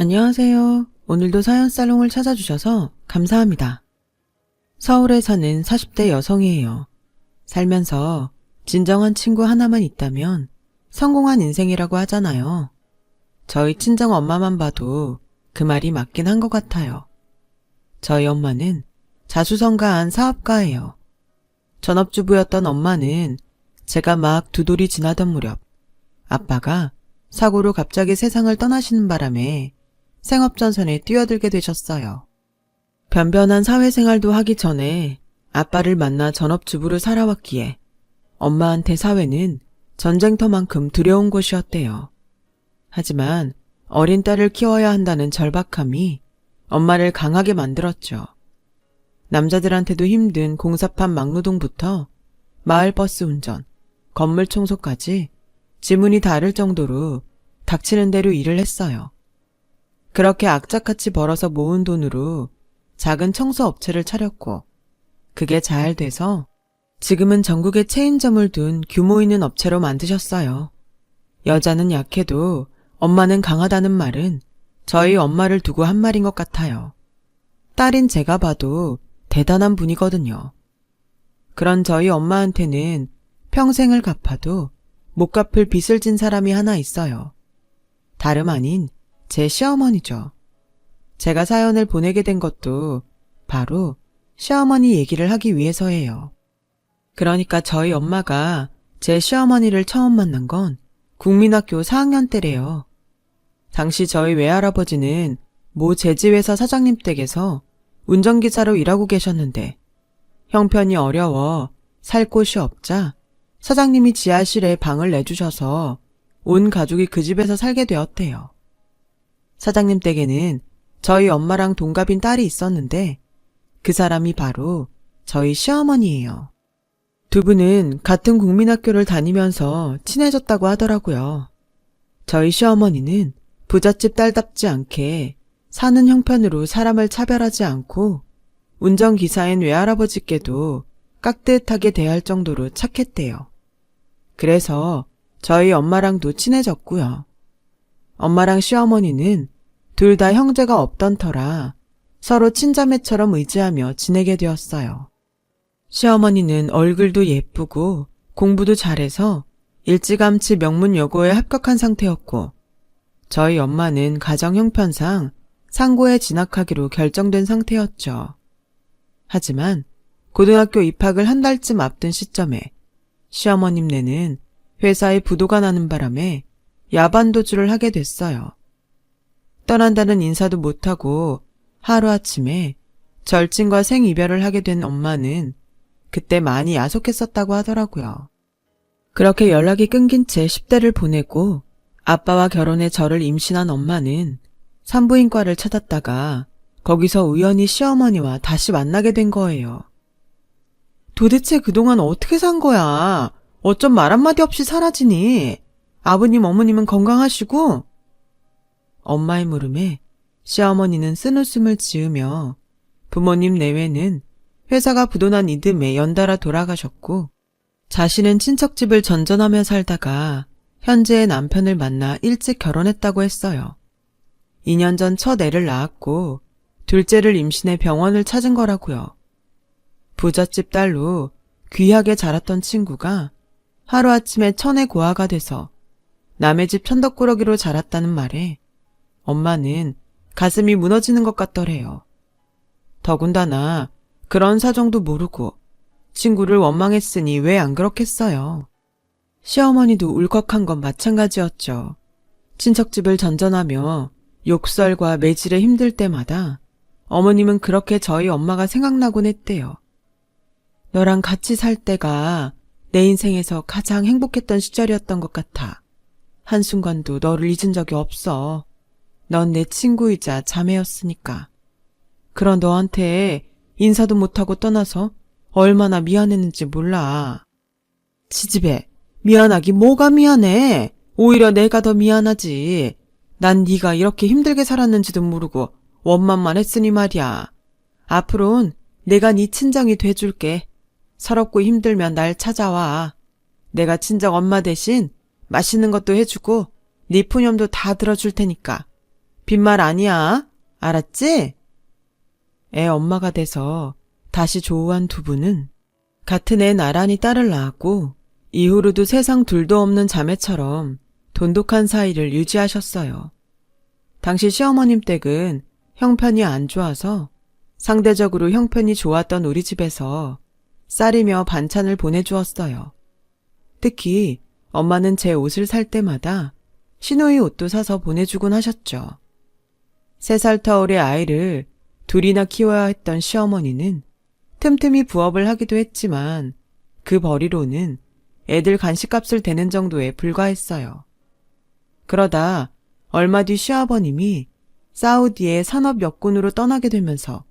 안녕하세요. 오늘도 사연살롱을 찾아주셔서 감사합니다. 서울에 사는 40대 여성이에요. 살면서 진정한 친구 하나만 있다면 성공한 인생이라고 하잖아요. 저희 친정 엄마만 봐도 그 말이 맞긴 한 것 같아요. 저희 엄마는 자수성가한 사업가예요. 전업주부였던 엄마는 제가 막 두 돌이 지나던 무렵 아빠가 사고로 갑자기 세상을 떠나시는 바람에 생업전선에 뛰어들게 되셨어요. 변변한 사회생활도 하기 전에 아빠를 만나 전업주부로 살아왔기에 엄마한테 사회는 전쟁터만큼 두려운 곳이었대요. 하지만 어린 딸을 키워야 한다는 절박함이 엄마를 강하게 만들었죠. 남자들한테도 힘든 공사판 막노동부터 마을버스 운전, 건물 청소까지 지문이 다를 정도로 닥치는 대로 일을 했어요. 그렇게 악착같이 벌어서 모은 돈으로 작은 청소업체를 차렸고 그게 잘 돼서 지금은 전국에 체인점을 둔 규모 있는 업체로 만드셨어요. 여자는 약해도 엄마는 강하다는 말은 저희 엄마를 두고 한 말인 것 같아요. 딸인 제가 봐도 대단한 분이거든요. 그런 저희 엄마한테는 평생을 갚아도 못 갚을 빚을 진 사람이 하나 있어요. 다름 아닌 제 시어머니죠. 제가 사연을 보내게 된 것도 바로 시어머니 얘기를 하기 위해서예요. 그러니까 저희 엄마가 제 시어머니를 처음 만난 건 국민학교 4학년 때래요. 당시 저희 외할아버지는 모 제지회사 사장님 댁에서 운전기사로 일하고 계셨는데 형편이 어려워 살 곳이 없자 사장님이 지하실에 방을 내주셔서 온 가족이 그 집에서 살게 되었대요. 사장님 댁에는 저희 엄마랑 동갑인 딸이 있었는데 그 사람이 바로 저희 시어머니예요. 두 분은 같은 국민학교를 다니면서 친해졌다고 하더라고요. 저희 시어머니는 부잣집 딸답지 않게 사는 형편으로 사람을 차별하지 않고 운전기사인 외할아버지께도 깍듯하게 대할 정도로 착했대요. 그래서 저희 엄마랑도 친해졌고요. 엄마랑 시어머니는 둘 다 형제가 없던 터라 서로 친자매처럼 의지하며 지내게 되었어요. 시어머니는 얼굴도 예쁘고 공부도 잘해서 일찌감치 명문여고에 합격한 상태였고 저희 엄마는 가정 형편상 상고에 진학하기로 결정된 상태였죠. 하지만 고등학교 입학을 한 달쯤 앞둔 시점에 시어머님네는 회사에 부도가 나는 바람에 야반도주를 하게 됐어요. 떠난다는 인사도 못하고 하루아침에 절친과 생이별을 하게 된 엄마는 그때 많이 야속했었다고 하더라고요. 그렇게 연락이 끊긴 채 10대를 보내고 아빠와 결혼해 저를 임신한 엄마는 산부인과를 찾았다가 거기서 우연히 시어머니와 다시 만나게 된 거예요. 도대체 그동안 어떻게 산 거야? 어쩜 말 한마디 없이 사라지니? 아버님, 어머님은 건강하시고? 엄마의 물음에 시어머니는 쓴웃음을 지으며 부모님 내외는 회사가 부도난 이듬해 연달아 돌아가셨고 자신은 친척집을 전전하며 살다가 현재의 남편을 만나 일찍 결혼했다고 했어요. 2년 전 첫 애를 낳았고 둘째를 임신해 병원을 찾은 거라고요. 부잣집 딸로 귀하게 자랐던 친구가 하루아침에 천의 고아가 돼서 남의 집 천덕꾸러기로 자랐다는 말에 엄마는 가슴이 무너지는 것 같더래요. 더군다나 그런 사정도 모르고 친구를 원망했으니 왜 안 그렇겠어요. 시어머니도 울컥한 건 마찬가지였죠. 친척집을 전전하며 욕설과 매질에 힘들 때마다 어머님은 그렇게 저희 엄마가 생각나곤 했대요. 너랑 같이 살 때가 내 인생에서 가장 행복했던 시절이었던 것 같아. 한순간도 너를 잊은 적이 없어. 넌 내 친구이자 자매였으니까. 그런 너한테 인사도 못하고 떠나서 얼마나 미안했는지 몰라. 지지배, 미안하기 뭐가 미안해. 오히려 내가 더 미안하지. 난 네가 이렇게 힘들게 살았는지도 모르고 원망만 했으니 말이야. 앞으론 내가 네 친정이 돼줄게. 서럽고 힘들면 날 찾아와. 내가 친정 엄마 대신 맛있는 것도 해주고 네 푸념도 다 들어줄 테니까 빈말 아니야. 알았지? 애 엄마가 돼서 다시 조우한 두 분은 같은 애 나란히 딸을 낳았고 이후로도 세상 둘도 없는 자매처럼 돈독한 사이를 유지하셨어요. 당시 시어머님 댁은 형편이 안 좋아서 상대적으로 형편이 좋았던 우리 집에서 쌀이며 반찬을 보내주었어요. 특히 엄마는 제 옷을 살 때마다 시누이 옷도 사서 보내주곤 하셨죠. 3살 터울의 아이를 둘이나 키워야 했던 시어머니는 틈틈이 부업을 하기도 했지만 그 벌이로는 애들 간식값을 대는 정도에 불과했어요. 그러다 얼마 뒤 시아버님이 사우디의 산업 역군으로 떠나게 되면서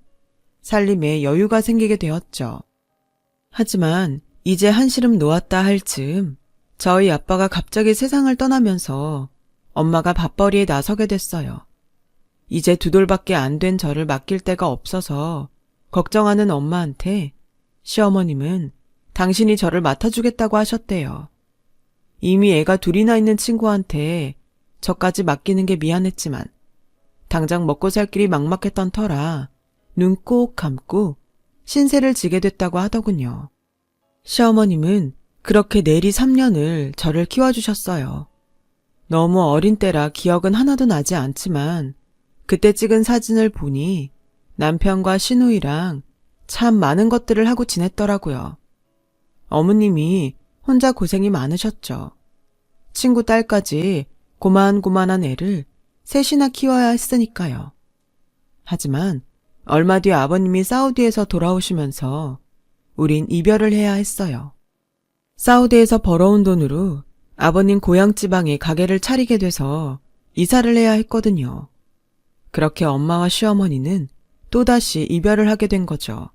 살림에 여유가 생기게 되었죠. 하지만 이제 한시름 놓았다 할 즈음 저희 아빠가 갑자기 세상을 떠나면서 엄마가 밥벌이에 나서게 됐어요. 이제 2돌밖에 안 된 저를 맡길 데가 없어서 걱정하는 엄마한테 시어머님은 당신이 저를 맡아주겠다고 하셨대요. 이미 애가 2이나 있는 친구한테 저까지 맡기는 게 미안했지만 당장 먹고 살 길이 막막했던 터라 눈 꼭 감고 신세를 지게 됐다고 하더군요. 시어머님은 그렇게 내리 3년을 저를 키워주셨어요. 너무 어린 때라 기억은 하나도 나지 않지만 그때 찍은 사진을 보니 남편과 시누이랑 참 많은 것들을 하고 지냈더라고요. 어머님이 혼자 고생이 많으셨죠. 친구 딸까지 고만고만한 애를 셋이나 키워야 했으니까요. 하지만 얼마 뒤 아버님이 사우디에서 돌아오시면서 우린 이별을 해야 했어요. 사우디에서 벌어온 돈으로 아버님 고향 지방에 가게를 차리게 돼서 이사를 해야 했거든요. 그렇게 엄마와 시어머니는 또다시 이별을 하게 된 거죠.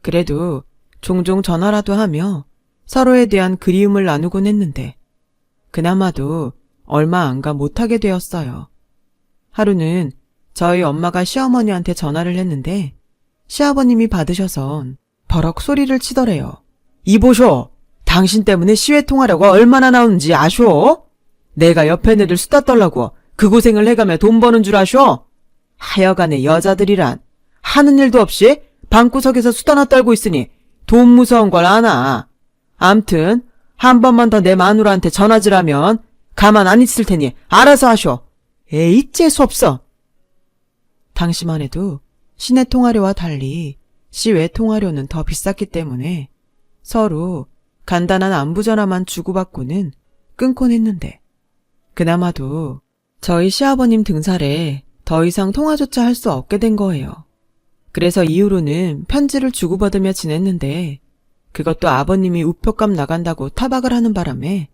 그래도 종종 전화라도 하며 서로에 대한 그리움을 나누곤 했는데 그나마도 얼마 안 가 못하게 되었어요. 하루는 저희 엄마가 시어머니한테 전화를 했는데 시아버님이 받으셔선 버럭 소리를 치더래요. 이보쇼! 당신 때문에 시외통화료가 얼마나 나오는지 아쇼? 내가 옆에 애들 수다 떨라고 그 고생을 해가며 돈 버는 줄 아쇼? 하여간에 여자들이란 하는 일도 없이 방구석에서 수다나 떨고 있으니 돈 무서운 걸 아나. 암튼 한 번만 더 내 마누라한테 전화질하면 가만 안 있을 테니 알아서 하쇼. 에이 재수없어. 당시만 해도 시내 통화료와 달리 시외 통화료는 더 비쌌기 때문에 서로 간단한 안부 전화만 주고받고는 끊곤 했는데 그나마도 저희 시아버님 등살에 더 이상 통화조차 할 수 없게 된 거예요. 그래서 이후로는 편지를 주고받으며 지냈는데 그것도 아버님이 우표값 나간다고 타박을 하는 바람에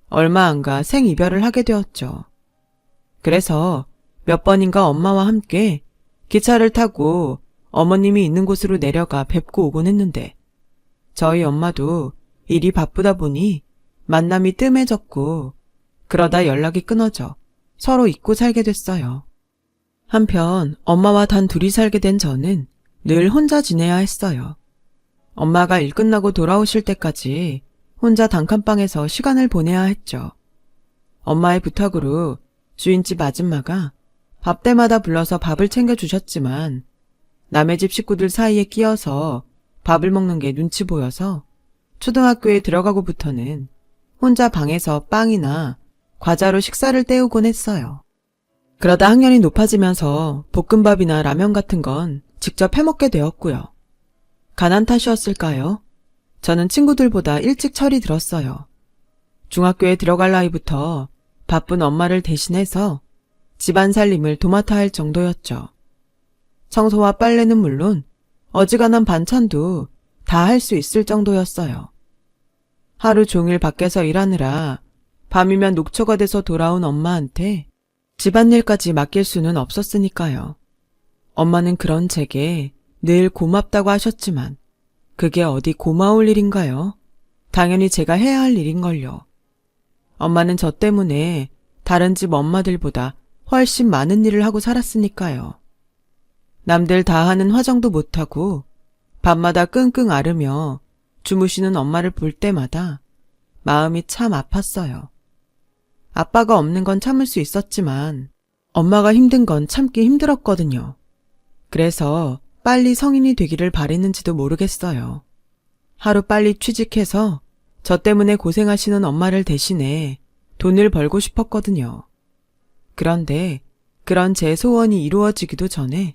얼마 안 가 생이별을 하게 되었죠. 그래서 몇 번인가 엄마와 함께 기차를 타고 어머님이 있는 곳으로 내려가 뵙고 오곤 했는데 저희 엄마도 일이 바쁘다 보니 만남이 뜸해졌고 그러다 연락이 끊어져 서로 잊고 살게 됐어요. 한편 엄마와 단 둘이 살게 된 저는 늘 혼자 지내야 했어요. 엄마가 일 끝나고 돌아오실 때까지 혼자 단칸방에서 시간을 보내야 했죠. 엄마의 부탁으로 주인집 아줌마가 밥 때마다 불러서 밥을 챙겨주셨지만 남의 집 식구들 사이에 끼어서 밥을 먹는 게 눈치 보여서 초등학교에 들어가고부터는 혼자 방에서 빵이나 과자로 식사를 때우곤 했어요. 그러다 학년이 높아지면서 볶음밥이나 라면 같은 건 직접 해먹게 되었고요. 가난 탓이었을까요? 저는 친구들보다 일찍 철이 들었어요. 중학교에 들어갈 나이부터 바쁜 엄마를 대신해서 집안 살림을 도맡아 할 정도였죠. 청소와 빨래는 물론 어지간한 반찬도 다 할 수 있을 정도였어요. 하루 종일 밖에서 일하느라 밤이면 녹초가 돼서 돌아온 엄마한테 집안일까지 맡길 수는 없었으니까요. 엄마는 그런 제게 늘 고맙다고 하셨지만 그게 어디 고마울 일인가요? 당연히 제가 해야 할 일인걸요. 엄마는 저 때문에 다른 집 엄마들보다 훨씬 많은 일을 하고 살았으니까요. 남들 다 하는 화장도 못하고 밤마다 끙끙 앓으며 주무시는 엄마를 볼 때마다 마음이 참 아팠어요. 아빠가 없는 건 참을 수 있었지만 엄마가 힘든 건 참기 힘들었거든요. 그래서 빨리 성인이 되기를 바랬는지도 모르겠어요. 하루 빨리 취직해서 저 때문에 고생하시는 엄마를 대신해 돈을 벌고 싶었거든요. 그런데 그런 제 소원이 이루어지기도 전에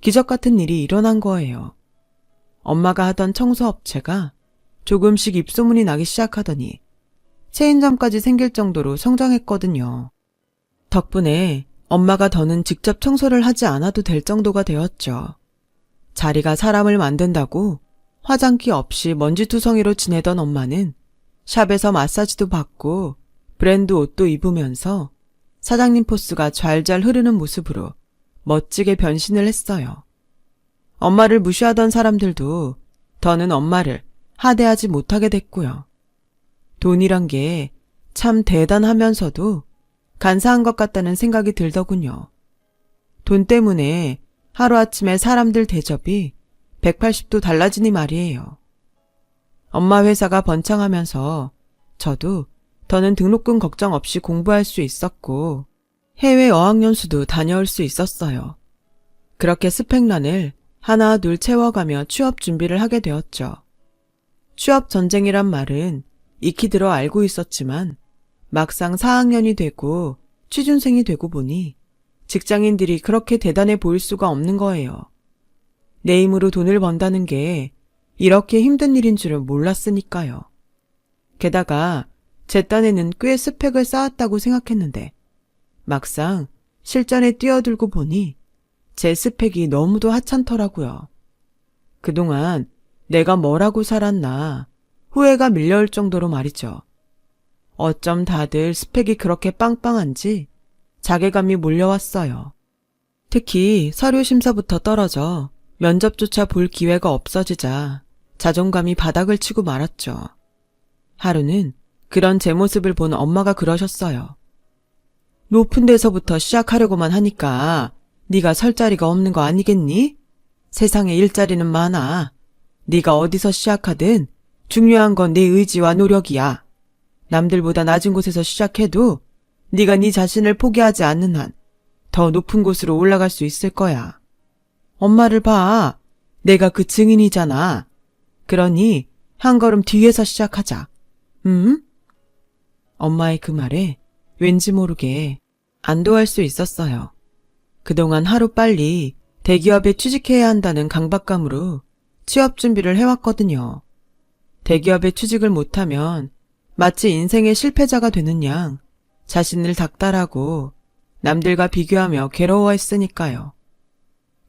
기적 같은 일이 일어난 거예요. 엄마가 하던 청소업체가 조금씩 입소문이 나기 시작하더니 체인점까지 생길 정도로 성장했거든요. 덕분에 엄마가 더는 직접 청소를 하지 않아도 될 정도가 되었죠. 자리가 사람을 만든다고 화장기 없이 먼지투성이로 지내던 엄마는 샵에서 마사지도 받고 브랜드 옷도 입으면서 사장님 포스가 잘잘 흐르는 모습으로 멋지게 변신을 했어요. 엄마를 무시하던 사람들도 더는 엄마를 하대하지 못하게 됐고요. 돈이란 게 참 대단하면서도 간사한 것 같다는 생각이 들더군요. 돈 때문에 하루아침에 사람들 대접이 180도 달라지니 말이에요. 엄마 회사가 번창하면서 저도 더는 등록금 걱정 없이 공부할 수 있었고 해외 어학연수도 다녀올 수 있었어요. 그렇게 스펙란을 하나 둘 채워가며 취업 준비를 하게 되었죠. 취업 전쟁이란 말은 익히 들어 알고 있었지만 막상 4학년이 되고 취준생이 되고 보니 직장인들이 그렇게 대단해 보일 수가 없는 거예요. 내 힘으로 돈을 번다는 게 이렇게 힘든 일인 줄은 몰랐으니까요. 게다가 제 딴에는 꽤 스펙을 쌓았다고 생각했는데 막상 실전에 뛰어들고 보니 제 스펙이 너무도 하찮더라고요. 그동안 내가 뭐라고 살았나 후회가 밀려올 정도로 말이죠. 어쩜 다들 스펙이 그렇게 빵빵한지 자괴감이 몰려왔어요. 특히 서류 심사부터 떨어져 면접조차 볼 기회가 없어지자 자존감이 바닥을 치고 말았죠. 하루는 그런 제 모습을 본 엄마가 그러셨어요. 높은 데서부터 시작하려고만 하니까 네가 설 자리가 없는 거 아니겠니? 세상에 일자리는 많아. 네가 어디서 시작하든 중요한 건 내 의지와 노력이야. 남들보다 낮은 곳에서 시작해도 네가 네 자신을 포기하지 않는 한 더 높은 곳으로 올라갈 수 있을 거야. 엄마를 봐. 내가 그 증인이잖아. 그러니 한 걸음 뒤에서 시작하자. 응? 엄마의 그 말에 왠지 모르게 안도할 수 있었어요. 그동안 하루빨리 대기업에 취직해야 한다는 강박감으로 취업 준비를 해왔거든요. 대기업에 취직을 못하면 마치 인생의 실패자가 되는 양 자신을 닥달하고 남들과 비교하며 괴로워했으니까요.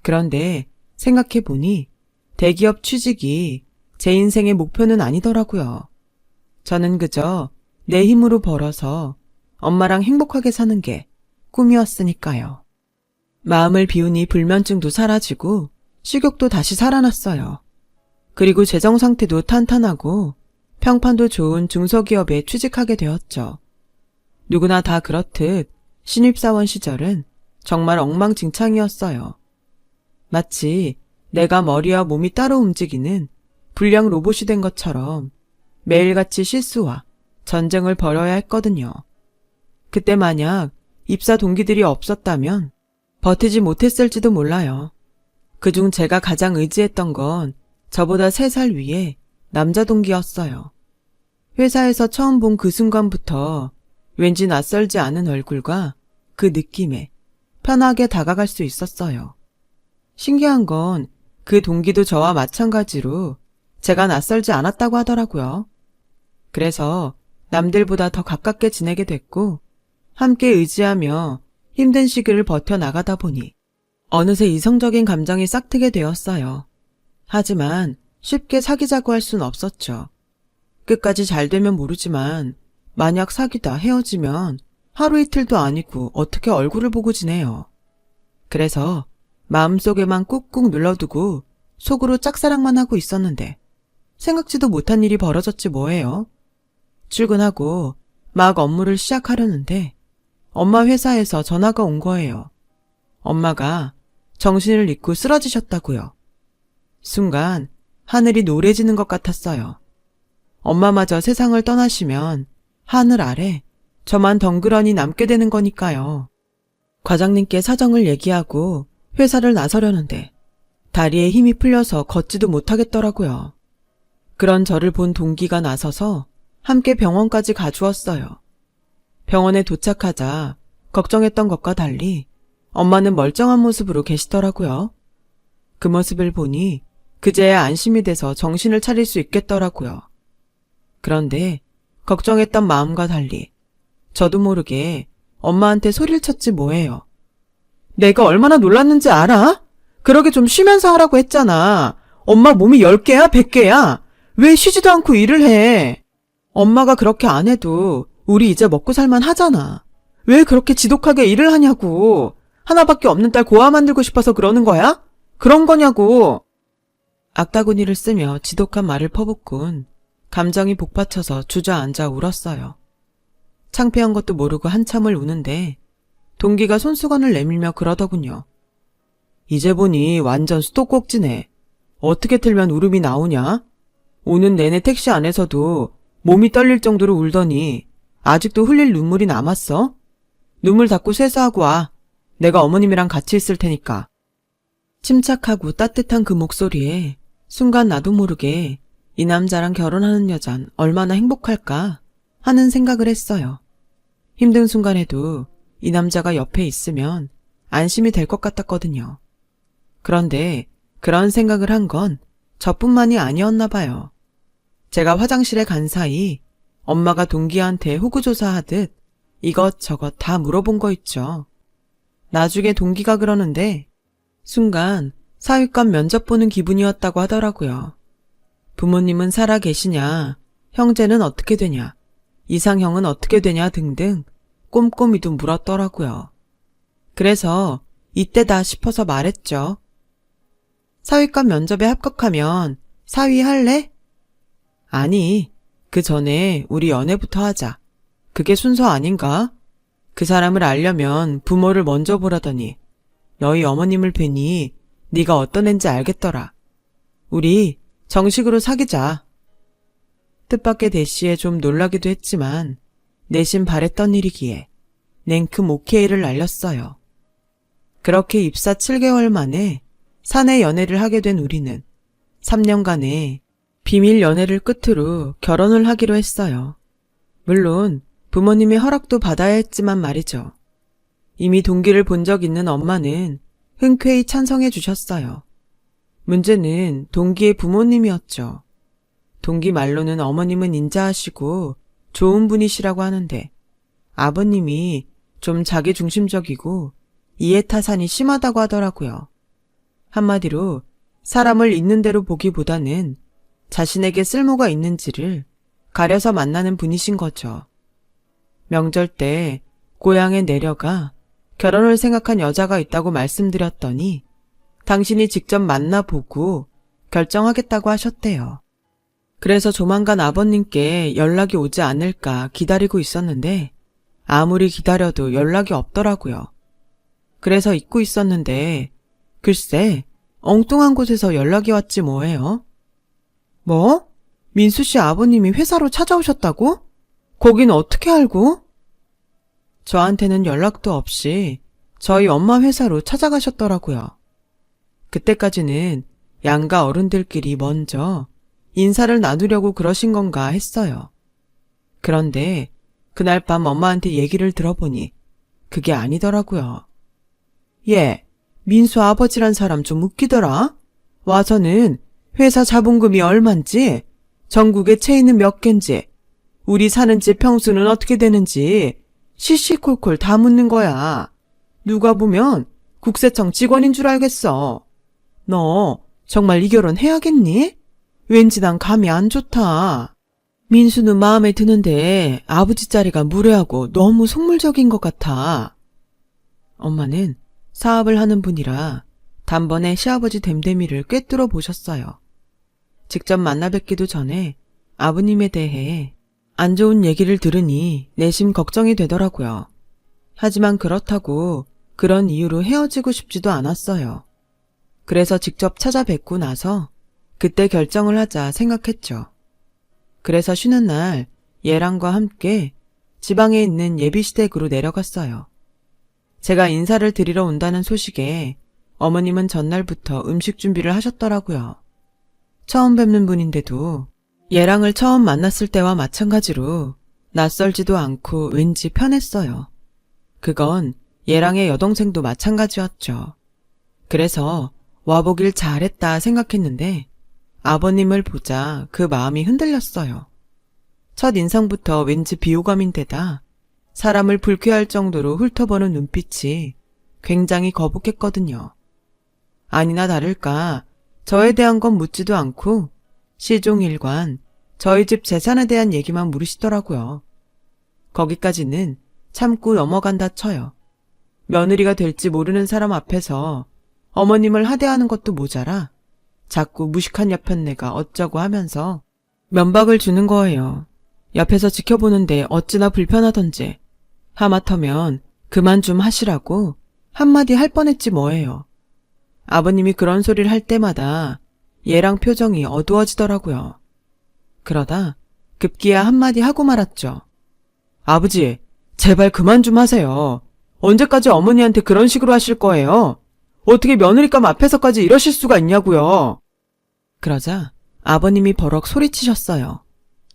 그런데 생각해보니 대기업 취직이 제 인생의 목표는 아니더라고요. 저는 그저 내 힘으로 벌어서 엄마랑 행복하게 사는 게 꿈이었으니까요. 마음을 비우니 불면증도 사라지고 식욕도 다시 살아났어요. 그리고 재정 상태도 탄탄하고 평판도 좋은 중소기업에 취직하게 되었죠. 누구나 다 그렇듯 신입사원 시절은 정말 엉망진창이었어요. 마치 내가 머리와 몸이 따로 움직이는 불량 로봇이 된 것처럼 매일같이 실수와 전쟁을 벌여야 했거든요. 그때 만약 입사 동기들이 없었다면 버티지 못했을지도 몰라요. 그중 제가 가장 의지했던 건 저보다 3살 위에 남자 동기였어요. 회사에서 처음 본 그 순간부터 왠지 낯설지 않은 얼굴과 그 느낌에 편하게 다가갈 수 있었어요. 신기한 건 그 동기도 저와 마찬가지로 제가 낯설지 않았다고 하더라고요. 그래서 남들보다 더 가깝게 지내게 됐고 함께 의지하며 힘든 시기를 버텨나가다 보니 어느새 이성적인 감정이 싹트게 되었어요. 하지만 쉽게 사귀자고 할 순 없었죠. 끝까지 잘 되면 모르지만 만약 사귀다 헤어지면 하루 이틀도 아니고 어떻게 얼굴을 보고 지내요. 그래서 마음속에만 꾹꾹 눌러두고 속으로 짝사랑만 하고 있었는데 생각지도 못한 일이 벌어졌지 뭐예요. 출근하고 막 업무를 시작하려는데 엄마 회사에서 전화가 온 거예요. 엄마가 정신을 잃고 쓰러지셨다고요. 순간 하늘이 노래지는 것 같았어요. 엄마마저 세상을 떠나시면 하늘 아래 저만 덩그러니 남게 되는 거니까요. 과장님께 사정을 얘기하고 회사를 나서려는데 다리에 힘이 풀려서 걷지도 못하겠더라고요. 그런 저를 본 동기가 나서서 함께 병원까지 가주었어요. 병원에 도착하자 걱정했던 것과 달리 엄마는 멀쩡한 모습으로 계시더라고요. 그 모습을 보니 그제야 안심이 돼서 정신을 차릴 수 있겠더라고요. 그런데 걱정했던 마음과 달리 저도 모르게 엄마한테 소리를 쳤지 뭐예요. 내가 얼마나 놀랐는지 알아? 그러게 좀 쉬면서 하라고 했잖아. 엄마 몸이 10개야? 100개야? 왜 쉬지도 않고 일을 해? 엄마가 그렇게 안 해도 우리 이제 먹고 살만 하잖아. 왜 그렇게 지독하게 일을 하냐고. 하나밖에 없는 딸 고아 만들고 싶어서 그러는 거야? 그런 거냐고. 악다구니를 쓰며 지독한 말을 퍼붓곤 감정이 복받쳐서 주저앉아 울었어요. 창피한 것도 모르고 한참을 우는데 동기가 손수건을 내밀며 그러더군요. 이제 보니 완전 수도꼭지네. 어떻게 틀면 울음이 나오냐? 오는 내내 택시 안에서도 몸이 떨릴 정도로 울더니 아직도 흘릴 눈물이 남았어? 눈물 닦고 세수하고 와. 내가 어머님이랑 같이 있을 테니까. 침착하고 따뜻한 그 목소리에 순간 나도 모르게 이 남자랑 결혼하는 여잔 얼마나 행복할까 하는 생각을 했어요. 힘든 순간에도 이 남자가 옆에 있으면 안심이 될 것 같았거든요. 그런데 그런 생각을 한 건 저뿐만이 아니었나 봐요. 제가 화장실에 간 사이 엄마가 동기한테 호구조사하듯 이것저것 다 물어본 거 있죠. 나중에 동기가 그러는데 순간 사위감 면접 보는 기분이었다고 하더라고요. 부모님은 살아 계시냐, 형제는 어떻게 되냐, 이상형은 어떻게 되냐 등등 꼼꼼히도 물었더라고요. 그래서 이때다 싶어서 말했죠. 사위감 면접에 합격하면 사위 할래? 아니, 그 전에 우리 연애부터 하자. 그게 순서 아닌가? 그 사람을 알려면 부모를 먼저 보라더니 너희 어머님을 뵈니 네가 어떤 앤지 알겠더라. 우리 정식으로 사귀자. 뜻밖의 대시에 좀 놀라기도 했지만 내심 바랬던 일이기에 냉큼 오케이를 날렸어요. 그렇게 입사 7개월 만에 사내 연애를 하게 된 우리는 3년간의 비밀 연애를 끝으로 결혼을 하기로 했어요. 물론 부모님의 허락도 받아야 했지만 말이죠. 이미 동기를 본 적 있는 엄마는 흔쾌히 찬성해 주셨어요. 문제는 동기의 부모님이었죠. 동기 말로는 어머님은 인자하시고 좋은 분이시라고 하는데 아버님이 좀 자기중심적이고 이해타산이 심하다고 하더라고요. 한마디로 사람을 있는 대로 보기보다는 자신에게 쓸모가 있는지를 가려서 만나는 분이신 거죠. 명절 때 고향에 내려가 결혼을 생각한 여자가 있다고 말씀드렸더니 당신이 직접 만나보고 결정하겠다고 하셨대요. 그래서 조만간 아버님께 연락이 오지 않을까 기다리고 있었는데 아무리 기다려도 연락이 없더라고요. 그래서 잊고 있었는데 글쎄 엉뚱한 곳에서 연락이 왔지 뭐예요. 뭐? 민수 씨 아버님이 회사로 찾아오셨다고? 거긴 어떻게 알고? 저한테는 연락도 없이 저희 엄마 회사로 찾아가셨더라고요. 그때까지는 양가 어른들끼리 먼저 인사를 나누려고 그러신 건가 했어요. 그런데 그날 밤 엄마한테 얘기를 들어보니 그게 아니더라고요. 얘, 민수 아버지란 사람 좀 웃기더라. 와서는 회사 자본금이 얼만지, 전국에 체인은 몇 갠지, 우리 사는 집 평수는 어떻게 되는지 시시콜콜 다 묻는 거야. 누가 보면 국세청 직원인 줄 알겠어. 너 정말 이 결혼 해야겠니? 왠지 난 감이 안 좋다. 민수는 마음에 드는데 아버지 자리가 무례하고 너무 속물적인 것 같아. 엄마는 사업을 하는 분이라 단번에 시아버지 됨됨이를 꿰뚫어 보셨어요. 직접 만나 뵙기도 전에 아버님에 대해 안 좋은 얘기를 들으니 내심 걱정이 되더라고요. 하지만 그렇다고 그런 이유로 헤어지고 싶지도 않았어요. 그래서 직접 찾아뵙고 나서 그때 결정을 하자 생각했죠. 그래서 쉬는 날 얘랑과 함께 지방에 있는 예비시댁으로 내려갔어요. 제가 인사를 드리러 온다는 소식에 어머님은 전날부터 음식 준비를 하셨더라고요. 처음 뵙는 분인데도 얘랑을 처음 만났을 때와 마찬가지로 낯설지도 않고 왠지 편했어요. 그건 얘랑의 여동생도 마찬가지였죠. 그래서 와보길 잘했다 생각했는데 아버님을 보자 그 마음이 흔들렸어요. 첫 인상부터 왠지 비호감인데다 사람을 불쾌할 정도로 훑어보는 눈빛이 굉장히 거북했거든요. 아니나 다를까 저에 대한 건 묻지도 않고 시종일관 저희 집 재산에 대한 얘기만 물으시더라고요. 거기까지는 참고 넘어간다 쳐요. 며느리가 될지 모르는 사람 앞에서 어머님을 하대하는 것도 모자라 자꾸 무식한 여편네가 어쩌고 하면서 면박을 주는 거예요. 옆에서 지켜보는데 어찌나 불편하던지 하마터면 그만 좀 하시라고 한마디 할 뻔했지 뭐예요. 아버님이 그런 소리를 할 때마다 얘랑 표정이 어두워지더라고요. 그러다 급기야 한마디 하고 말았죠. 아버지, 제발 그만 좀 하세요. 언제까지 어머니한테 그런 식으로 하실 거예요? 어떻게 며느리감 앞에서까지 이러실 수가 있냐고요. 그러자 아버님이 버럭 소리치셨어요.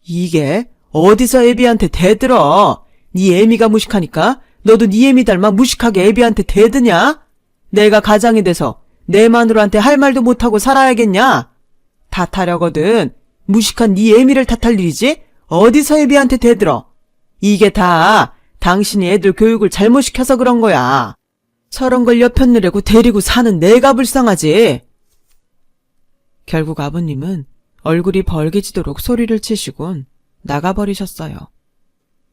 이게 어디서 애비한테 대들어? 네 애미가 무식하니까 너도 네 애미 닮아 무식하게 애비한테 대드냐? 내가 가장이 돼서 내 마누라한테 할 말도 못하고 살아야겠냐? 탓하려거든 무식한 네 애미를 탓할 일이지 어디서 애비한테 대들어? 이게 다 당신이 애들 교육을 잘못 시켜서 그런 거야. 저런 걸 여편느라고 데리고 사는 내가 불쌍하지. 결국 아버님은 얼굴이 벌개지도록 소리를 치시곤 나가버리셨어요.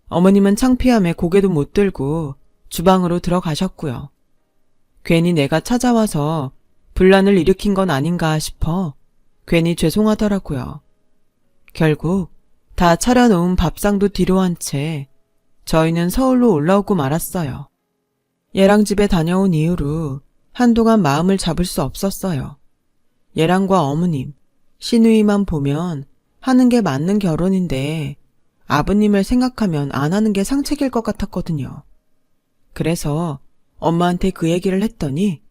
어머님은 창피함에 고개도 못 들고 주방으로 들어가셨고요. 괜히 내가 찾아와서 분란을 일으킨 건 아닌가 싶어 괜히 죄송하더라고요. 결국 다 차려놓은 밥상도 뒤로 한 채 저희는 서울로 올라오고 말았어요. 얘랑 집에 다녀온 이후로 한동안 마음을 잡을 수 없었어요. 얘랑과 어머님, 시누이만 보면 하는 게 맞는 결혼인데 아버님을 생각하면 안 하는 게 상책일 것 같았거든요. 그래서 엄마한테 그 얘기를 했더니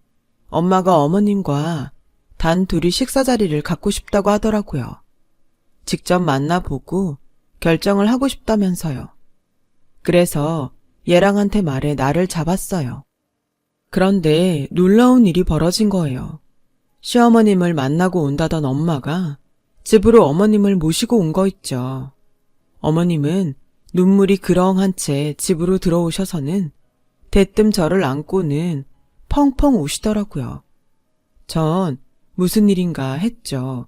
엄마가 어머님과 단 둘이 식사 자리를 갖고 싶다고 하더라고요. 직접 만나보고 결정을 하고 싶다면서요. 그래서 얘랑한테 말해 나를 잡았어요. 그런데 놀라운 일이 벌어진 거예요. 시어머님을 만나고 온다던 엄마가 집으로 어머님을 모시고 온 거 있죠. 어머님은 눈물이 그렁한 채 집으로 들어오셔서는 대뜸 저를 안고는 펑펑 우시더라고요. 전 무슨 일인가 했죠.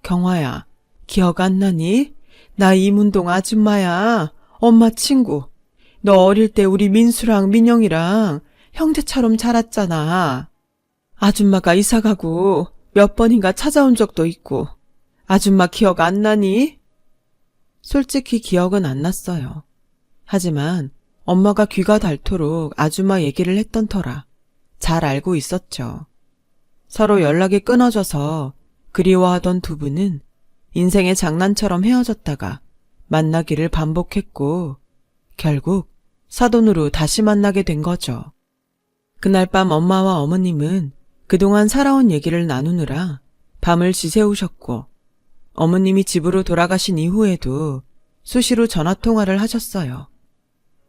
경화야, 기억 안 나니? 나 이문동 아줌마야. 엄마 친구. 너 어릴 때 우리 민수랑 민영이랑 형제처럼 자랐잖아. 아줌마가 이사가고 몇 번인가 찾아온 적도 있고. 아줌마 기억 안 나니? 솔직히 기억은 안 났어요. 하지만 엄마가 귀가 닳도록 아줌마 얘기를 했던 터라 잘 알고 있었죠. 서로 연락이 끊어져서 그리워하던 두 분은 인생의 장난처럼 헤어졌다가 만나기를 반복했고 결국 사돈으로 다시 만나게 된 거죠. 그날 밤 엄마와 어머님은 그동안 살아온 얘기를 나누느라 밤을 지새우셨고 어머님이 집으로 돌아가신 이후에도 수시로 전화통화를 하셨어요.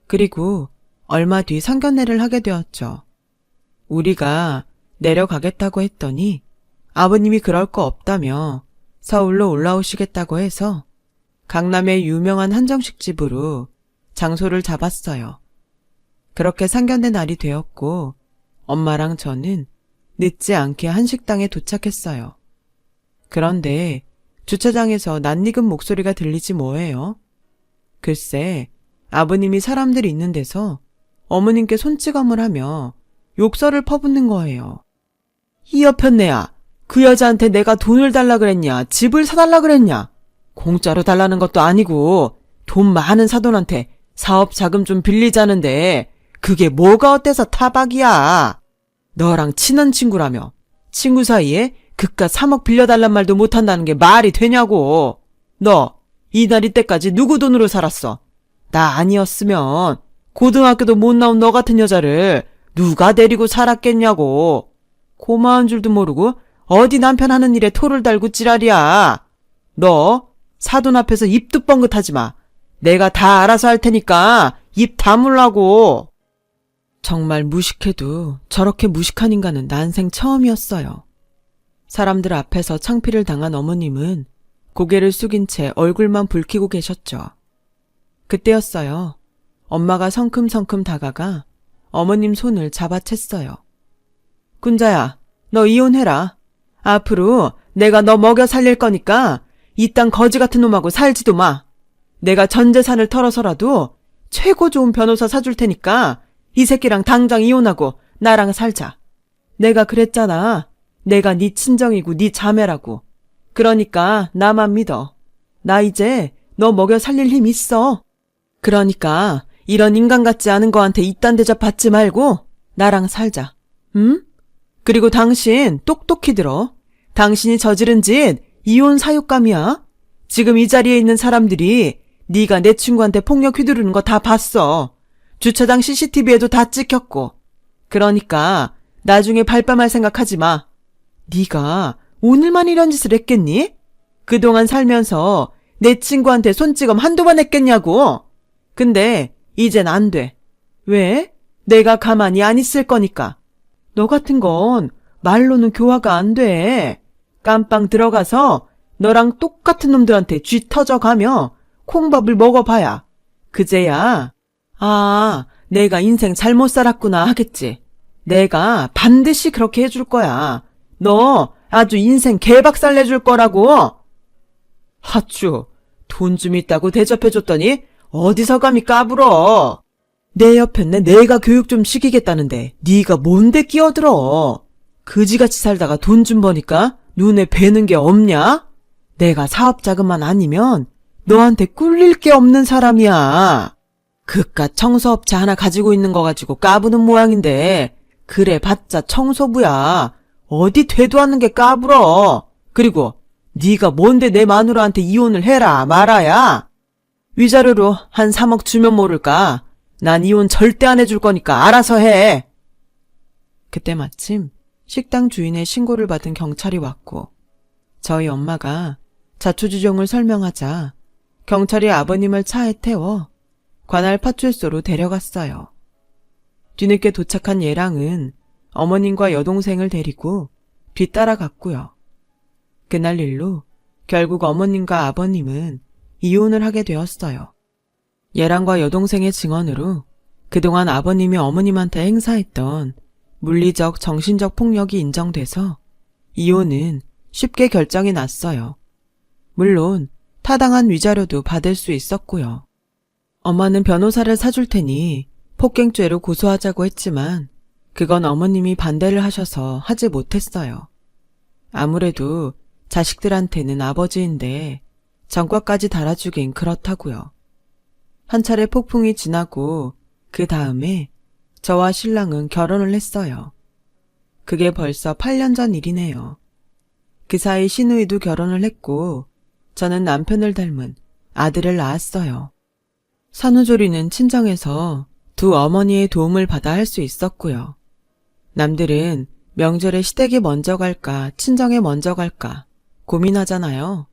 그리고 얼마 뒤 상견례를 하게 되었죠. 우리가 내려가겠다고 했더니 아버님이 그럴 거 없다며 서울로 올라오시겠다고 해서 강남의 유명한 한정식 집으로 장소를 잡았어요. 그렇게 상견례 날이 되었고 엄마랑 저는 늦지 않게 한식당에 도착했어요. 그런데 주차장에서 낯익은 목소리가 들리지 뭐예요? 글쎄 아버님이 사람들이 있는 데서 어머님께 손찌검을 하며 욕설을 퍼붓는 거예요. 이 여편네야, 그 여자한테 내가 돈을 달라 그랬냐, 집을 사달라 그랬냐? 공짜로 달라는 것도 아니고 돈 많은 사돈한테 사업 자금 좀 빌리자는데 그게 뭐가 어때서 타박이야? 너랑 친한 친구라며 친구 사이에 그깟 3억 빌려달란 말도 못한다는 게 말이 되냐고. 너 이날 이때까지 누구 돈으로 살았어? 나 아니었으면 고등학교도 못 나온 너 같은 여자를 누가 데리고 살았겠냐고. 고마운 줄도 모르고 어디 남편 하는 일에 토를 달고 찌랄이야. 너 사돈 앞에서 입도 뻥긋하지 마. 내가 다 알아서 할 테니까 입 다물라고. 정말 무식해도 저렇게 무식한 인간은 난생 처음이었어요. 사람들 앞에서 창피를 당한 어머님은 고개를 숙인 채 얼굴만 붉히고 계셨죠. 그때였어요. 엄마가 성큼성큼 다가가 어머님 손을 잡아챘어요. 군자야, 너 이혼해라. 앞으로 내가 너 먹여 살릴 거니까 이 땅 거지 같은 놈하고 살지도 마. 내가 전 재산을 털어서라도 최고 좋은 변호사 사줄 테니까 이 새끼랑 당장 이혼하고 나랑 살자. 내가 그랬잖아. 내가 네 친정이고 네 자매라고. 그러니까 나만 믿어. 나 이제 너 먹여 살릴 힘 있어. 그러니까 이런 인간 같지 않은 거한테 이딴 대접 받지 말고 나랑 살자. 응? 그리고 당신 똑똑히 들어. 당신이 저지른 짓 이혼 사육감이야. 지금 이 자리에 있는 사람들이 네가 내 친구한테 폭력 휘두르는 거 다 봤어. 주차장 CCTV에도 다 찍혔고. 그러니까 나중에 발뺌할 생각하지 마. 네가 오늘만 이런 짓을 했겠니? 그동안 살면서 내 친구한테 손찌검 한두 번 했겠냐고. 근데 이젠 안 돼. 왜? 내가 가만히 안 있을 거니까. 너 같은 건 말로는 교화가 안 돼. 깜빵 들어가서 너랑 똑같은 놈들한테 쥐 터져가며 콩밥을 먹어봐야 그제야 아, 내가 인생 잘못 살았구나 하겠지. 내가 반드시 그렇게 해줄 거야. 너 아주 인생 개박살 내줄 거라고. 하쭈, 돈 좀 있다고 대접해줬더니 어디서 감히 까불어. 내 옆엔 내가 교육 좀 시키겠다는데 네가 뭔데 끼어들어. 그지같이 살다가 돈 좀 버니까 눈에 뵈는 게 없냐? 내가 사업 자금만 아니면 너한테 꿀릴 게 없는 사람이야. 그깟 청소업체 하나 가지고 있는 거 가지고 까부는 모양인데 그래 봤자 청소부야. 어디 되도 않는 게 까불어. 그리고 네가 뭔데 내 마누라한테 이혼을 해라 말아야. 위자료로 한 3억 주면 모를까. 난 이혼 절대 안 해줄 거니까 알아서 해. 그때 마침 식당 주인의 신고를 받은 경찰이 왔고 저희 엄마가 자초지종을 설명하자 경찰이 아버님을 차에 태워 관할 파출소로 데려갔어요. 뒤늦게 도착한 예랑은 어머님과 여동생을 데리고 뒤따라갔고요. 그날 일로 결국 어머님과 아버님은 이혼을 하게 되었어요. 예랑과 여동생의 증언으로 그동안 아버님이 어머님한테 행사했던 물리적, 정신적 폭력이 인정돼서 이혼은 쉽게 결정이 났어요. 물론 타당한 위자료도 받을 수 있었고요. 엄마는 변호사를 사줄 테니 폭행죄로 고소하자고 했지만 그건 어머님이 반대를 하셔서 하지 못했어요. 아무래도 자식들한테는 아버지인데 전과까지 달아주긴 그렇다고요. 한 차례 폭풍이 지나고 그 다음에 저와 신랑은 결혼을 했어요. 그게 벌써 8년 전 일이네요. 그 사이 시누이도 결혼을 했고 저는 남편을 닮은 아들을 낳았어요. 산후조리는 친정에서 두 어머니의 도움을 받아 할 수 있었고요. 남들은 명절에 시댁에 먼저 갈까 친정에 먼저 갈까 고민하잖아요.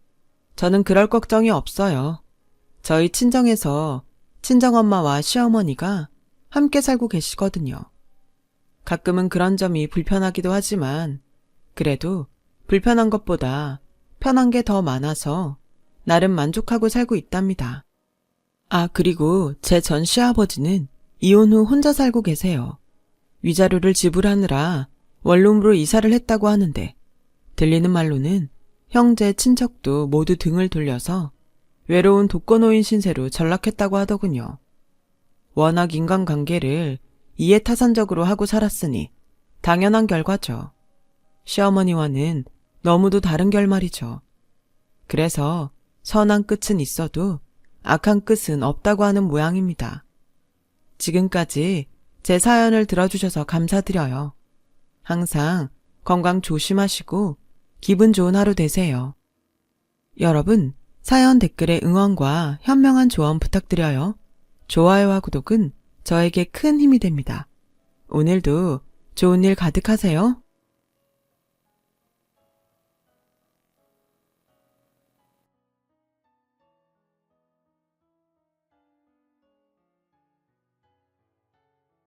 저는 그럴 걱정이 없어요. 저희 친정에서 친정엄마와 시어머니가 함께 살고 계시거든요. 가끔은 그런 점이 불편하기도 하지만 그래도 불편한 것보다 편한 게 더 많아서 나름 만족하고 살고 있답니다. 아, 그리고 제 전 시아버지는 이혼 후 혼자 살고 계세요. 위자료를 지불하느라 원룸으로 이사를 했다고 하는데 들리는 말로는 형제, 친척도 모두 등을 돌려서 외로운 독거노인 신세로 전락했다고 하더군요. 워낙 인간관계를 이해타산적으로 하고 살았으니 당연한 결과죠. 시어머니와는 너무도 다른 결말이죠. 그래서 선한 끝은 있어도 악한 끝은 없다고 하는 모양입니다. 지금까지 제 사연을 들어주셔서 감사드려요. 항상 건강 조심하시고 기분 좋은 하루 되세요. 여러분, 사연 댓글에 응원과 현명한 조언 부탁드려요. 좋아요와 구독은 저에게 큰 힘이 됩니다. 오늘도 좋은 일 가득하세요.